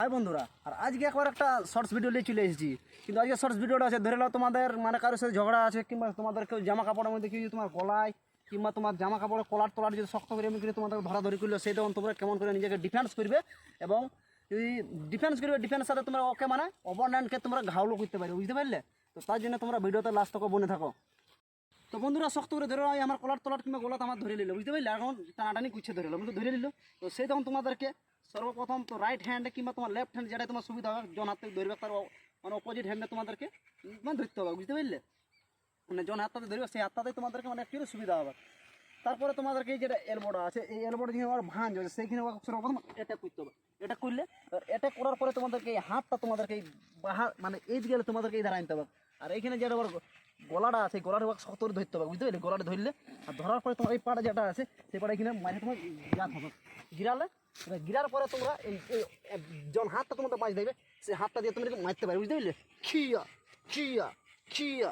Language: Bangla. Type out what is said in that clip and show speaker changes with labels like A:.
A: হাই বন্ধুরা, আর আজকে একবার একটা শর্টস ভিডিও নিয়ে চলে এসেছি। কিন্তু আজকে শর্টস ভিডিওটা আছে, ধরে নাও তোমাদের মানে কারোর সাথে ঝগড়া আছে, কিংবা তোমাদের কেউ জামা কাপড়ের মধ্যে কেউ যদি তোমার গলায় কিংবা তোমার জামা কাপড়ের কলার যদি শক্ত করে এমনি করে তোমাদের ধরাধরি করলো, সেই তখন তোমরা কেমন করে নিজেকে ডিফেন্স করবে। এবং যদি ডিফেন্সের সাথে তোমরা ওকে মানে অপোনেন্টকে তোমরা ঘাউলো করতে পারবে, বুঝতে পারলে? তো তার জন্য তোমরা ভিডিওতে লাস্ট তক বনে থাকো। তো বন্ধুরা, শক্ত করে ধরে আমার কলার কিংবা গোলাতে আমার ধরে নিল, বুঝতে পারলে? এখন টানাটানি কুচ্ছে ধরে নিল, ধরে নিল। তো সেই তখন তোমাদেরকে সর্বপ্রথম তো রাইট হ্যান্ডে কিংবা তোমার লেফট হ্যান্ড, যেটা তোমার সুবিধা হবে, জন হাত থেকে ধরবে তার মানে অপোজিট হ্যান্ডে তোমাদেরকে মানে ধরতে হবে, বুঝতে পারলে? মানে জন হাতটাতে ধরবে, সেই হাতটাতে তোমাদেরকে মানে একটু সুবিধা হবে। তারপরে তোমাদেরকে এই যেটা এলবোটা আছে, এই এলবোটা যেখানে আমার ভাঁজ আছে সেইখানে সর্বপ্রথম অ্যাটাক করতে হবে। এটা করলে অ্যাটাক করার পরে তোমাদেরকে এই হাতটা তোমাদেরকে এই মানে এই দিকে তোমাদেরকে এই ধারা আনতে হবে। আর এইখানে যেটা আবার গলাটা আছে, গলাটা শক্ত করে ধরতে হবে, বুঝতে পারলে? গলাটা ধরলে আর ধরার পরে তোমার এই পাটা যেটা আছে সেই পাটা এখানে মাঝে তোমার গিরাতে হবে। গিরালে গিরার পরে তোমরা এই যখন হাতটা তোমাদের বাজ দেবে, সেই হাতটা দিয়ে তুমি মারতে পারবে, বুঝতে পারলে? খিয়া খিয়া খিয়া।